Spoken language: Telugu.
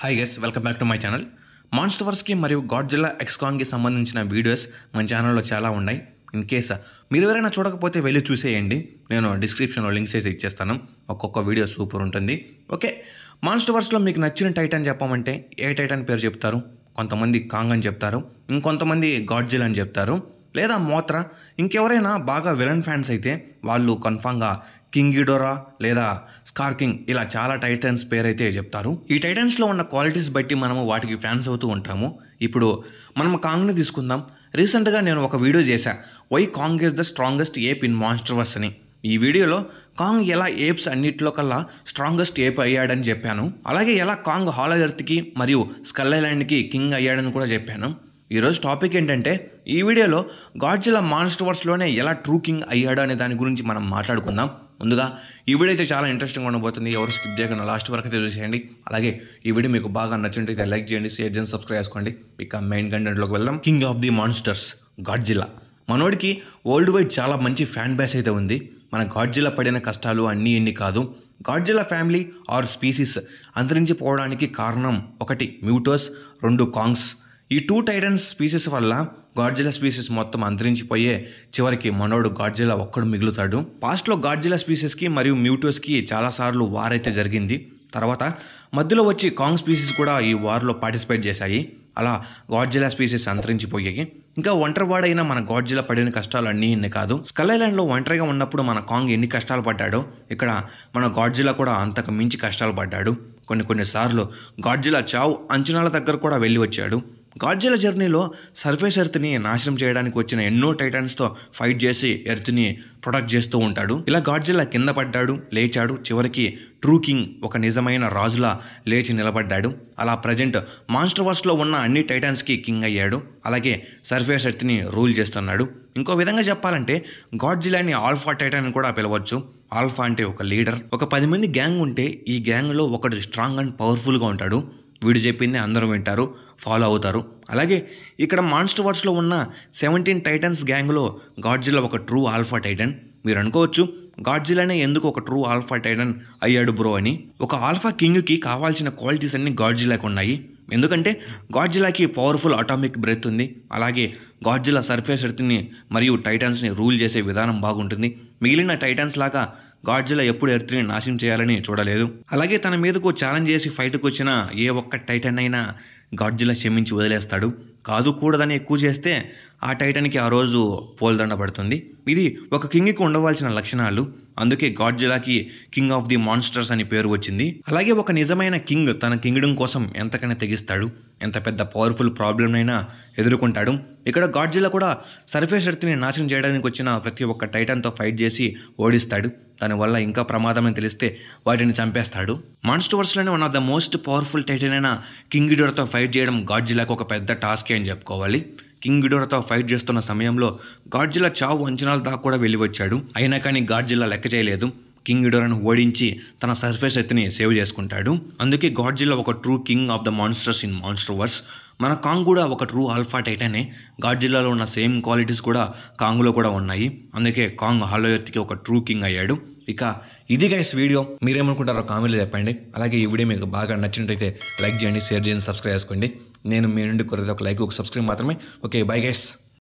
Hi guys, welcome back to my channel. మాన్స్టర్వర్స్కి మరియు గాడ్జిల్లా ఎక్స్కాన్కి సంబంధించిన వీడియోస్ మన ఛానల్లో చాలా ఉన్నాయి. ఇన్ కేస్ మీరు ఎవరైనా చూడకపోతే వెళ్ళి చూసేయండి. నేను డిస్క్రిప్షన్లో లింక్స్ వేసి ఇచ్చేస్తాను. ఒక్కొక్క వీడియో సూపర్ ఉంటుంది. ఓకే, మాన్స్టర్వర్స్లో మీకు నచ్చిన టైటన్ చెప్పమంటే ఏ టైటన్ పేరు చెప్తారు? కొంతమంది కాంగ్ అని చెప్తారు, ఇంకొంతమంది గాడ్జిల్లా అని చెప్తారు, లేదా మోత్రా. ఇంకెవరైనా బాగా విలన్ ఫ్యాన్స్ అయితే వాళ్ళు కన్ఫామ్గా కింగ్ గిడోరా లేదా స్కార్ కింగ్, ఇలా చాలా టైటన్స్ పేరైతే చెప్తారు. ఈ టైటన్స్లో ఉన్న క్వాలిటీస్ బట్టి మనము వాటికి ఫ్యాన్స్ అవుతూ ఉంటాము. ఇప్పుడు మనం కాంగ్ని తీసుకుందాం. రీసెంట్గా నేను ఒక వీడియో చేశా, why Kong is the strongest ape in MonsterVerse అని. ఈ వీడియోలో కాంగ్ ఎలా ఏప్స్ అన్నిటిలో కల్లా స్ట్రాంగెస్ట్ ఏప్ అయ్యాడని చెప్పాను. అలాగే ఎలా కాంగ్ హాలో ఎర్త్కి మరియు స్కల్ ఐలాండ్కి కింగ్ అయ్యాడని కూడా చెప్పాను. ఈరోజు టాపిక్ ఏంటంటే, ఈ వీడియోలో గాడ్జిల్లా మాన్స్టర్వర్స్లోనే ఎలా ట్రూ కింగ్ అయ్యాడు అనే దాని గురించి మనం మాట్లాడుకుందాం. ముందుగా ఈ వీడియో అయితే చాలా ఇంట్రెస్టింగ్ ఉండబోతుంది. ఎవరు స్కిప్ చేయకుండా లాస్ట్ వరకు అయితే చూసేయండి. అలాగే ఈ వీడియో మీకు బాగా నచ్చినట్టయితే లైక్ చేయండి, షేర్ చేయండి, సబ్స్క్రైబ్ చేసుకోండి. ఇక మెయిన్ కంటెంట్లోకి వెళ్దాం. King of the monsters Godzilla. మనోడికి వరల్డ్ వైడ్ చాలా మంచి ఫ్యాన్ బేస్ అయితే ఉంది. మన గాడ్జిల్లా పడిన కష్టాలు అన్నీ ఎన్ని కాదు. గాడ్జిల్లా ఫ్యామిలీ ఆర్ స్పీసీస్ అంతరించిపోవడానికి కారణం ఒకటి మ్యూటోస్, రెండు కాంగ్స్. ఈ టూ టైటన్స్ స్పీసీస్ వల్ల గాడ్జిల్లా స్పీసీస్ మొత్తం అంతరించిపోయే చివరికి మనోడు గాడ్జిల్లా ఒక్కడు మిగులుతాడు. పాస్ట్లో గాడ్జిల్లా స్పీసీస్కి మరియు మ్యూటోస్కి చాలాసార్లు వార్ అయితే జరిగింది. తర్వాత మధ్యలో వచ్చి కాంగ్ స్పీసీస్ కూడా ఈ వార్లో పార్టిసిపేట్ చేశాయి. అలా గాడ్జిల్లా స్పీసీస్ అంతరించిపోయాయి. ఇంకా ఒంటరివాడైన మన గాడ్జిల్లా పడిన కష్టాలు అన్నీ ఇన్ని కాదు. స్కల్ ఐలాండ్లో ఒంటరిగా ఉన్నప్పుడు మన కాంగ్ ఎన్ని కష్టాలు పడ్డాడో, ఇక్కడ మన గాడ్జిల్లా కూడా అంతకు మించి కష్టాలు పడ్డాడు. కొన్నిసార్లు గాడ్జిల్లా చావు అంచనాల దగ్గర కూడా వెళ్ళి వచ్చాడు. గాడ్జిల్లా జర్నీలో సర్ఫేస్ ఎర్త్ని నాశనం చేయడానికి వచ్చిన ఎన్నో టైటన్స్తో ఫైట్ చేసి ఎర్త్ని ప్రొటెక్ట్ చేస్తూ ఉంటాడు. ఇలా గాడ్జిల్లా కింద పడ్డాడు, లేచాడు, చివరికి ట్రూ కింగ్ ఒక నిజమైన రాజులా లేచి నిలబడ్డాడు. అలా ప్రజెంట్ మాన్స్టర్వర్స్లో ఉన్న అన్ని టైటన్స్కి కింగ్ అయ్యాడు. అలాగే సర్ఫేస్ ఎర్త్ని రూల్ చేస్తున్నాడు. ఇంకో విధంగా చెప్పాలంటే గాడ్జిల్లాని ఆల్ఫా టైటన్ అని కూడా పిలవచ్చు. ఆల్ఫా అంటే ఒక లీడర్. ఒక 10 మంది గ్యాంగ్ ఉంటే ఈ గ్యాంగ్లో ఒకడు స్ట్రాంగ్ అండ్ పవర్ఫుల్గా ఉంటాడు. వీడు చెప్పింది అందరూ వింటారు, ఫాలో అవుతారు. అలాగే ఇక్కడ మాన్స్టర్వర్స్లో ఉన్న 17 టైటన్స్ గ్యాంగ్లో గాడ్జిల్లా ఒక ట్రూ ఆల్ఫా టైటన్. మీరు అనుకోవచ్చు, గాడ్జిల్లానే ఎందుకు ఒక ట్రూ ఆల్ఫా టైటన్ అయ్యాడు బ్రో అని. ఒక ఆల్ఫా కింగ్కి కావాల్సిన క్వాలిటీస్ అన్నీ గాడ్జిల్లాకి ఉన్నాయి. ఎందుకంటే గాడ్జిల్లాకి పవర్ఫుల్ అటామిక్ బ్రెత్ ఉంది. అలాగే గాడ్జిల్లా సర్ఫేస్ ఎర్త్ని మరియు టైటన్స్ని రూల్ చేసే విధానం బాగుంటుంది. మిగిలిన టైటన్స్ లాగా గాడ్జిల్లా ఎప్పుడు ఎర్త్ని నాశనం చేయాలని చూడలేదు. అలాగే తన మీదకు ఛాలెంజ్ చేసి ఫైట్కి వచ్చిన ఏ ఒక్క టైటన్ అయినా గాడ్జిల్లా క్షమించి వదిలేస్తాడు. కాదు కూడదని ఎక్కువ చేస్తే ఆ టైటన్కి ఆ రోజు పోల్దండ పడుతుంది. ఇది ఒక కింగ్కి ఉండవలసిన లక్షణాలు. అందుకే గాడ్జిల్లాకి కింగ్ ఆఫ్ ది మాన్స్టర్స్ అని పేరు వచ్చింది. అలాగే ఒక నిజమైన కింగ్ తన కింగ్డమ్ కోసం ఎంతకైనా తెగిస్తాడు, ఎంత పెద్ద పవర్ఫుల్ ప్రాబ్లం అయినా ఎదుర్కొంటాడు. ఇక్కడ గాడ్జిల్లా కూడా సర్ఫేస్ ఎర్త్ని నాశనం చేయడానికి వచ్చిన ప్రతి ఒక్క టైటన్తో ఫైట్ చేసి ఓడిస్తాడు. దానివల్ల ఇంకా ప్రమాదమని తెలిస్తే వాటిని చంపేస్తాడు. మాన్స్టర్వర్స్లోనే one of the most powerful titan అయిన కింగ్ గిడోరాతో ఫైట్ చేయడం గాడ్జిల్లాకు ఒక పెద్ద టాస్కే అని చెప్పుకోవాలి. కింగ్ గిడోరాతో ఫైట్ చేస్తున్న సమయంలో గాడ్జిల్లా చావు అంచనాల దాకా కూడా వెళ్ళి వచ్చాడు. అయినా కానీ గాడ్జిల్లా లెక్క చేయలేదు. కింగ్ గిడోరాను ఓడించి తన సర్ఫేస్ ఎర్త్ని సేవ్ చేసుకుంటాడు. అందుకే గాడ్జిల్లా ఒక true king of the monsters in MonsterVerse. మన కాంగ్ కూడా ఒక ట్రూ ఆల్ఫా టైటనే. గాడ్జిల్లాలో ఉన్న సేమ్ క్వాలిటీస్ కూడా కాంగ్లో కూడా ఉన్నాయి. అందుకే కాంగ్ హాలో ఎర్త్కి ఒక ట్రూ కింగ్ అయ్యాడు. ఇక ఇది గైస్ వీడియో. మీరేమనుకుంటారో కామెంట్లో చెప్పండి. అలాగే ఈ వీడియో మీకు బాగా నచ్చినట్టయితే లైక్ చేయండి, షేర్ చేయండి, సబ్స్క్రైబ్ చేసుకోండి. నేను మీ నుండి కోరేది ఒక లైక్, ఒక సబ్స్క్రైబ్ మాత్రమే. Okay, bye guys.